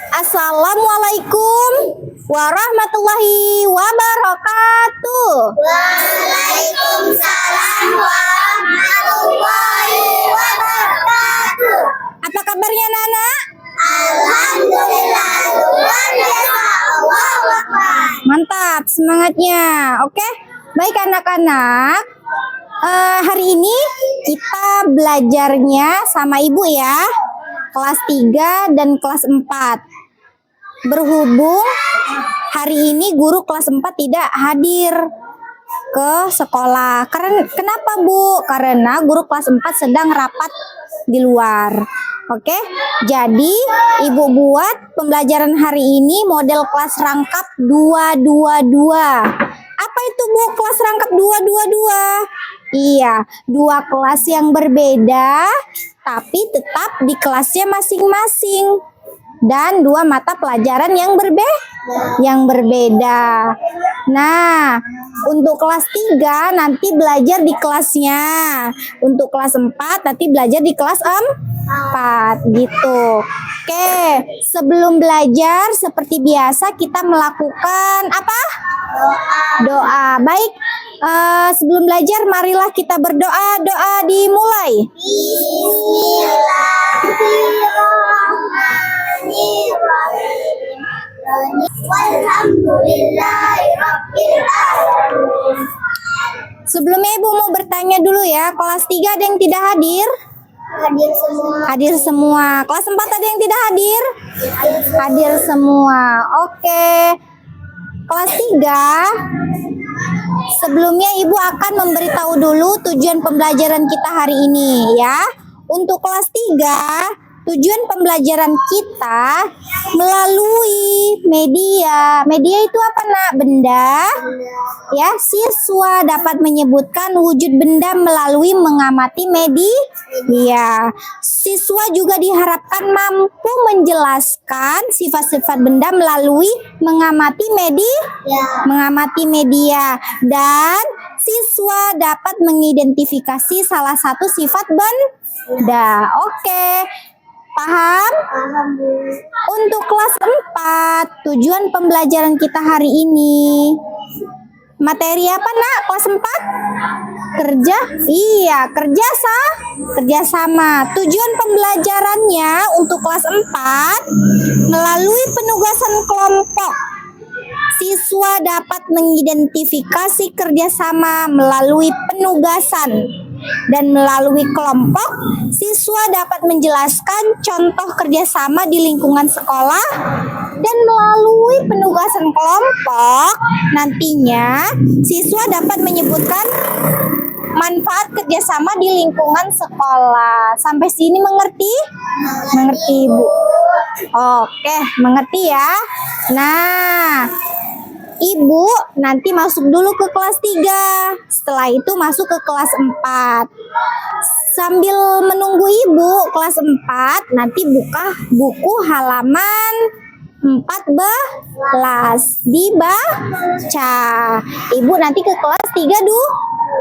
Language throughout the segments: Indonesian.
Assalamualaikum warahmatullahi wabarakatuh. Waalaikumsalam warahmatullahi wabarakatuh. Apa kabarnya Nana? Alhamdulillah luar biasa. Allahu Akbar. Mantap semangatnya. Oke, baik anak-anak. Hari ini kita belajarnya sama ibu ya, kelas 3 dan kelas 4. Berhubung hari ini guru kelas 4 tidak hadir ke sekolah. Kenapa Bu? Karena guru kelas 4 sedang rapat di luar. Oke, jadi ibu buat pembelajaran hari ini model kelas rangkap 222. Apa itu Bu kelas rangkap 222? Iya, 2 kelas yang berbeda tapi tetap di kelasnya masing-masing. Dan 2 mata pelajaran yang berbeda. Nah, untuk kelas 3 nanti belajar di kelasnya. Untuk kelas 4 nanti belajar di kelas 4 gitu. Oke, sebelum belajar seperti biasa kita melakukan apa? Doa. Baik, sebelum belajar marilah kita berdoa. Doa dimulai. Bismillahirrahmanirrahim. Walhamdulillahirabbil alamin. Sebelumnya Ibu mau bertanya dulu ya, kelas 3 ada yang tidak hadir? Hadir semua. Hadir semua. Kelas 4 ada yang tidak hadir? Hadir semua. Oke. Kelas 3, sebelumnya Ibu akan memberitahu dulu tujuan pembelajaran kita hari ini ya. Untuk kelas 3, tujuan pembelajaran kita melalui media. Media itu apa nak? Benda. Ya, siswa dapat menyebutkan wujud benda melalui mengamati media. Siswa juga diharapkan mampu menjelaskan sifat-sifat benda melalui mengamati media. Dan siswa dapat mengidentifikasi salah satu sifat benda. Oke. Paham? Untuk kelas 4, tujuan pembelajaran kita hari ini. Materi apa nak? Kelas 4? Kerja? Iya, kerjasama. Tujuan pembelajarannya untuk kelas 4 melalui penugasan kelompok. Siswa dapat mengidentifikasi kerjasama melalui penugasan. Dan melalui kelompok, siswa dapat menjelaskan contoh kerjasama di lingkungan sekolah. Dan melalui penugasan kelompok, nantinya siswa dapat menyebutkan manfaat kerjasama di lingkungan sekolah. Sampai sini mengerti? Mengerti Bu? Oke, mengerti ya. Nah, Ibu nanti masuk dulu ke kelas 3. Setelah itu masuk ke kelas 4. Sambil menunggu Ibu kelas 4, nanti buka buku halaman 14. Dibaca. Ibu nanti ke kelas 3 dulu.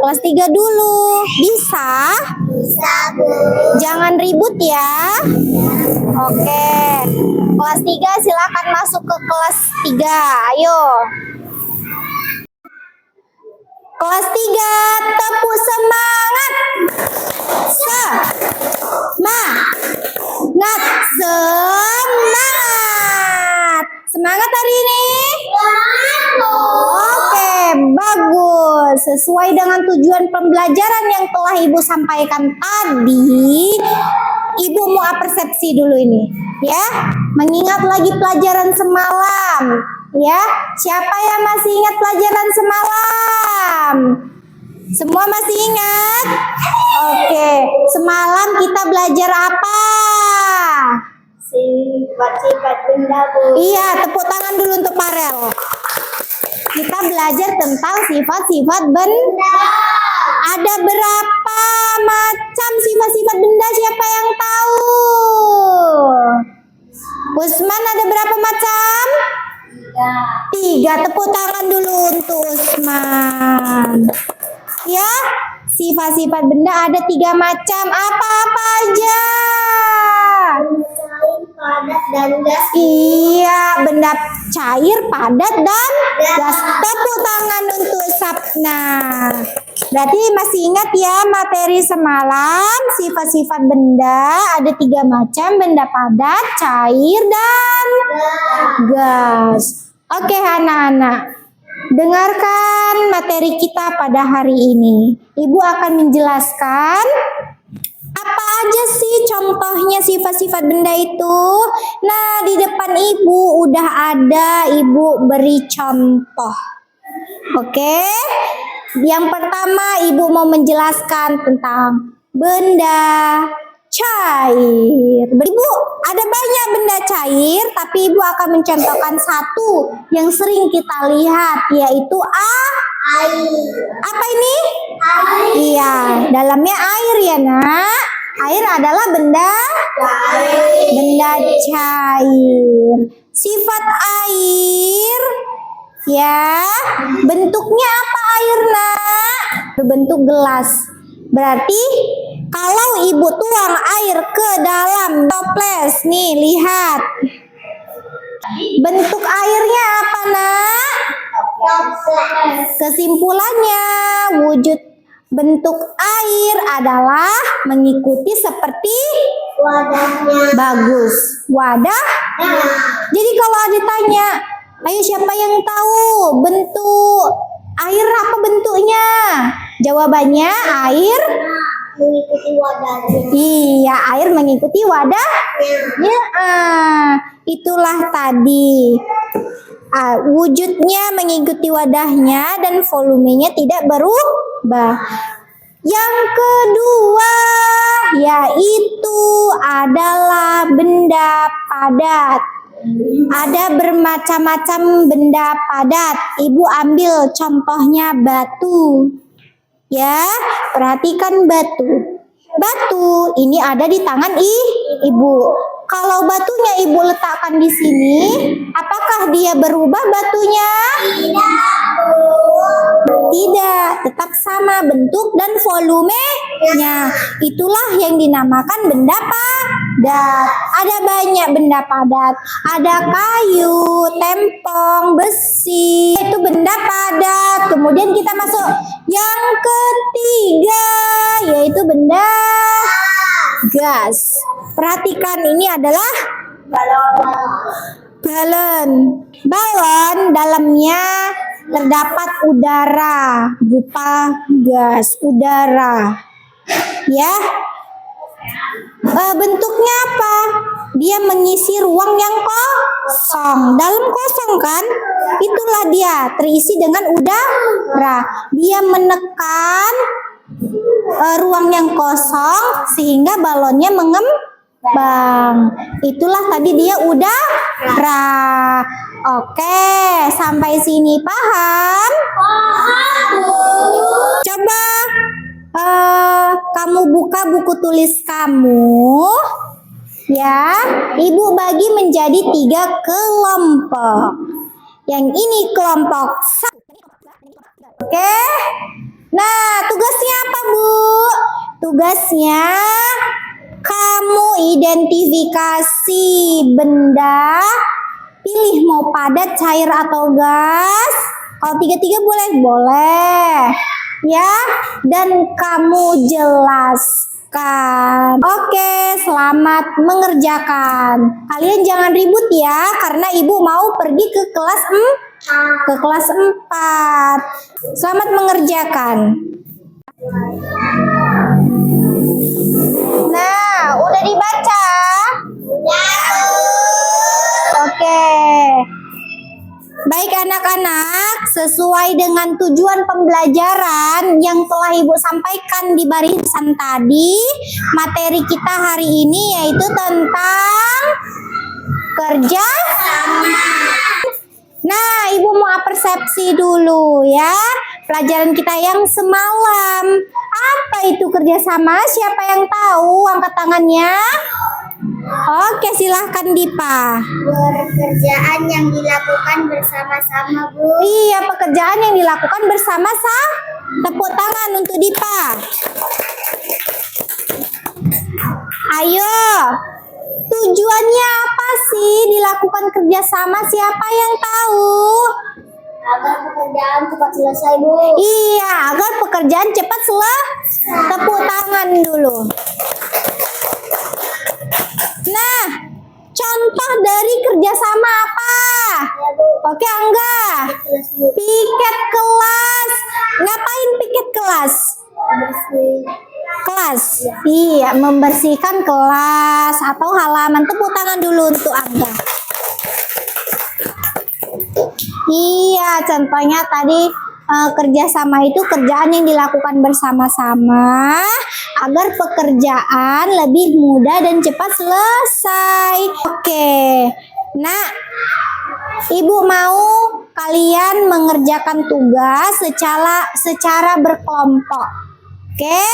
Kelas 3 dulu. Bisa? Bisa, Bu. Jangan ribut ya. Oke. Kelas 3 silakan masuk ke kelas 3. Ayo. Kelas 3, tepuk semangat. Semangat hari ini. Oke, bagus. Sesuai dengan tujuan pembelajaran yang telah Ibu sampaikan tadi, Ibu mau persepsi dulu ini, ya. Mengingat lagi pelajaran semalam, ya. Siapa yang masih ingat pelajaran semalam? Semua masih ingat? Oke, semalam kita belajar apa? Sifat-sifat benda, Bu. Iya, tepuk tangan dulu untuk Farel. Kita belajar tentang sifat-sifat benda. Ada berapa macam sifat-sifat benda? Siapa yang tahu? Usman, ada berapa macam? 3. Tepuk tangan dulu untuk Usman. Ya, Sifat-sifat benda ada 3 macam. Apa-apa aja? Cair, padat, dan gas. Iya, benda cair, padat, dan gas. Tepuk tangan untuk Sapna. Berarti masih ingat ya materi semalam, sifat-sifat benda ada 3 macam, benda padat, cair, dan gas. Oke anak-anak, dengarkan materi kita pada hari ini. Ibu akan menjelaskan apa aja sih contohnya sifat-sifat benda itu. Nah, di depan ibu udah ada, ibu beri contoh. Oke. Yang pertama ibu mau menjelaskan tentang benda cair. Ibu ada banyak benda cair, tapi ibu akan mencontohkan satu yang sering kita lihat, yaitu Air. apa ini? Air. Iya, dalamnya air ya nak. Air adalah benda cair. Sifat air ya, bentuknya apa air nak? Berbentuk gelas. Berarti kalau ibu tuang air ke dalam toples, nih lihat. Bentuk airnya apa nak? Kesimpulannya, wujud bentuk air adalah mengikuti seperti Wadahnya. bagus. Wadah. Jadi kalau ditanya, ayo siapa yang tahu bentuk air apa bentuknya? Jawabannya air. Mengikuti wadahnya. Iya, air mengikuti wadah. Ya, itulah tadi. Wujudnya mengikuti wadahnya dan volumenya tidak berubah. Yang kedua yaitu adalah benda padat. Ada bermacam-macam benda padat. Ibu ambil contohnya batu. Ya, perhatikan batu. Batu ini ada di tangan ibu. Kalau batunya ibu letakkan di sini, apakah dia berubah batunya? Tidak, tetap sama bentuk dan volumenya. Itulah yang dinamakan benda padat. Ada banyak benda padat. Ada kayu, tempong, besi. Itu benda padat. Kemudian kita masuk yang ketiga, yaitu benda gas. Perhatikan, ini adalah balon. Balon dalamnya terdapat udara berupa gas udara. Ya. Bentuknya apa? Dia mengisi ruang yang kosong. Dalam kosong kan? Itulah dia, terisi dengan udara. Dia menekan ruang yang kosong sehingga balonnya mengembang. Itulah tadi dia udara. Oke, sampai sini paham? Coba kamu buka buku tulis kamu. Ya, ibu bagi menjadi 3 kelompok. Yang ini kelompok 1. Oke. Nah, tugasnya apa, Bu? Tugasnya kamu identifikasi benda, pilih mau padat, cair atau gas. Kalau 3-3 boleh? Boleh. Ya, dan kamu jelaskan. Oke, selamat mengerjakan. Kalian jangan ribut ya, karena ibu mau pergi ke kelas 4. Selamat mengerjakan. Nah, udah dibaca? Oke. Baik anak-anak, sesuai dengan tujuan pembelajaran yang telah Ibu sampaikan di barisan tadi, materi kita hari ini yaitu tentang kerja sama. Nah, Ibu mau persepsi dulu ya, pelajaran kita yang semalam. Apa itu kerjasama? Siapa yang tahu? Angkat tangannya. Oke, silahkan Dipa. Pekerjaan yang dilakukan bersama-sama, Bu. Iya, pekerjaan yang dilakukan bersama-sama. Tepuk tangan untuk Dipa. Tujuannya apa sih dilakukan kerjasama? Siapa yang tahu? Agar pekerjaan cepat selesai, Bu. Iya, agar pekerjaan cepat selesai. Tepuk tangan dulu. Nah, contoh dari kerjasama apa? Ya, Bu. Oke, Angga. Kelas, Bu. Piket kelas. Ngapain piket kelas? Bersih. Kelas. Iya, membersihkan kelas atau halaman. Tepuk tangan dulu untuk Angga. Iya, contohnya tadi kerjasama itu kerjaan yang dilakukan bersama-sama agar pekerjaan lebih mudah dan cepat selesai. Oke, nah, Ibu mau kalian mengerjakan tugas secara berkelompok. Oke,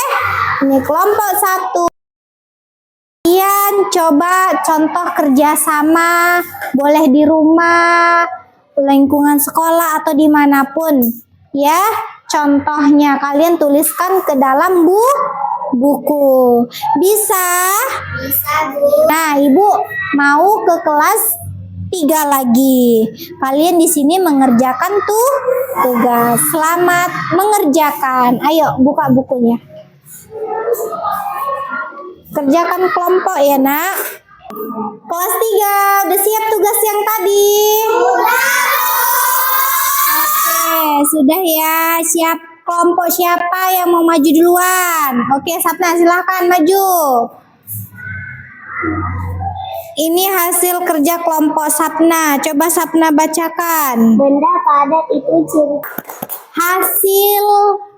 ini kelompok 1. Kalian coba contoh kerjasama, boleh di rumah, lingkungan sekolah atau dimanapun ya. Contohnya kalian tuliskan ke dalam buku. Bisa? Bisa, Bu. Nah, Ibu mau ke kelas 3 lagi. Kalian di sini mengerjakan tugas. Selamat mengerjakan. Ayo buka bukunya. Kerjakan kelompok ya, Nak. Kelas 3, udah siap tugas yang tadi? Oke, sudah ya. Siap kelompok siapa yang mau maju duluan? Oke, Sapna silahkan maju. Ini hasil kerja kelompok Sapna. Coba Sapna bacakan. Benda padat itu ciri. Hasil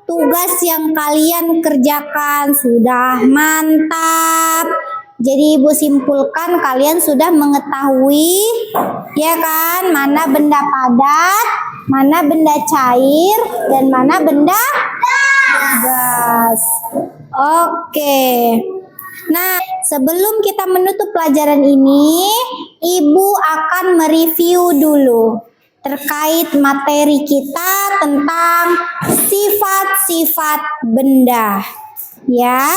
tugas yang kalian kerjakan sudah mantap. Jadi Ibu simpulkan kalian sudah mengetahui ya kan, mana benda padat, mana benda cair, dan mana benda gas. Oke. Nah, sebelum kita menutup pelajaran ini, Ibu akan mereview dulu terkait materi kita tentang sifat-sifat benda. Ya,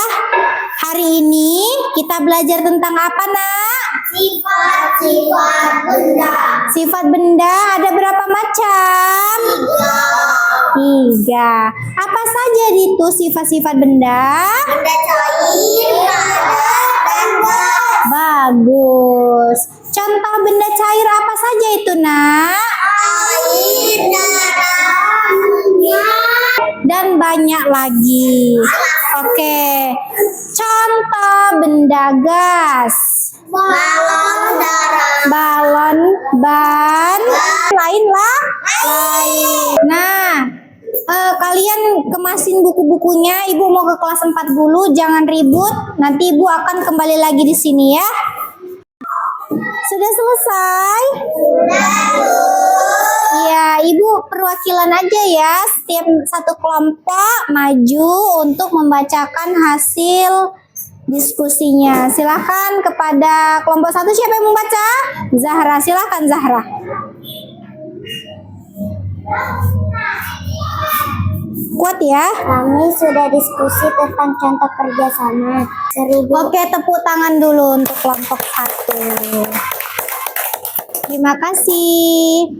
hari ini kita belajar tentang apa, Nak? Sifat-sifat benda. Sifat benda ada berapa macam? 3. Apa saja itu sifat-sifat benda? Benda cair, padat, dan gas. Bagus. Contoh benda cair apa saja itu, Nak? Air, darah, minyak. Dan banyak lagi. Oke. Contoh benda gas. Balon darah. Balon, ban, lain. Nah, kalian kemasin buku-bukunya. Ibu mau ke kelas 4 dulu, jangan ribut. Nanti Ibu akan kembali lagi di sini ya. Sudah selesai? Ya, Ibu perwakilan aja ya. Setiap satu kelompok maju untuk membacakan hasil diskusinya. Silakan kepada kelompok 1, siapa yang membaca? Zahra, silakan Zahra. Kuat ya. Kami sudah diskusi tentang contoh kerjasama. Oke, tepuk tangan dulu untuk kelompok 1. Terima kasih.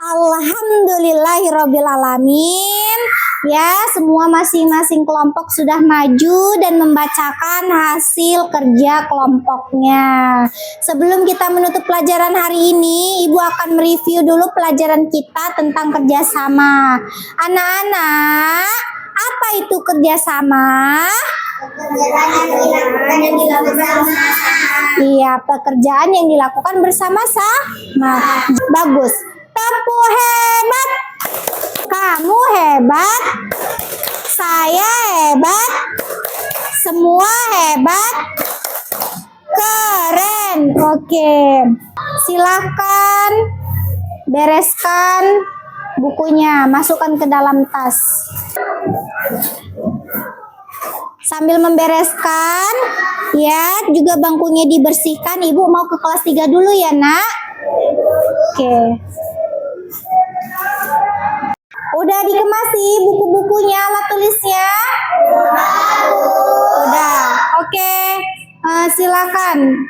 Alhamdulillahirrabbilalamin. Ya, semua masing-masing kelompok sudah maju dan membacakan hasil kerja kelompoknya. Sebelum kita menutup pelajaran hari ini, Ibu akan mereview dulu pelajaran kita tentang kerjasama. Anak-anak, apa itu kerjasama? Pekerjaan yang dilakukan bersama-sama. Iya, pekerjaan yang dilakukan bersama-sama. Bagus. Tepuk hebat. Kamu hebat. Saya hebat. Semua hebat. Keren. Oke. Silakan bereskan bukunya, masukkan ke dalam tas. Sambil membereskan, ya, juga bangkunya dibersihkan. Ibu mau ke kelas 3 dulu ya, Nak. Oke. Udah dikemasi buku-bukunya, alat tulisnya? Udah. Oke. Silakan.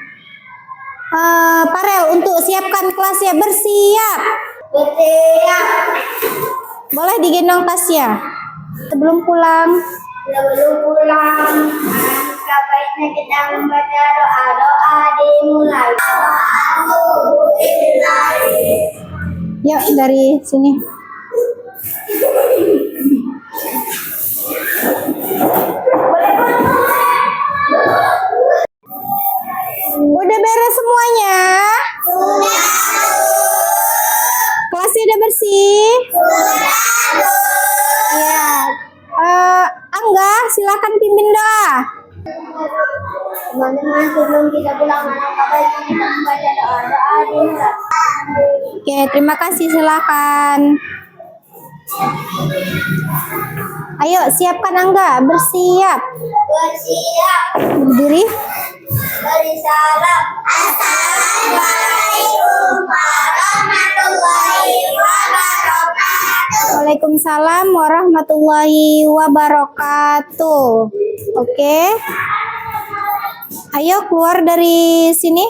Farel, untuk siapkan kelasnya, bersiap. Bersiap. Boleh digendong tasnya. Sebelum pulang. Sebelum pulang, alangkah baiknya kita membaca doa-doa dimulai. Yuk dari sini. Udah beres semuanya? Sudah. Kelasnya udah bersih? Ya. Angga, silakan pimpin doa. Teman-teman, sebelum kita pulang, alangkah baiknya kita membaca doa-doa dimulai. Oke, terima kasih, silakan. Ayo, siapkan Angga, bersiap. Bersiap. Berdiri. Beri salam. Assalamualaikum warahmatullahi wabarakatuh. Waalaikumsalam warahmatullahi wabarakatuh. Oke. Ayo keluar dari sini.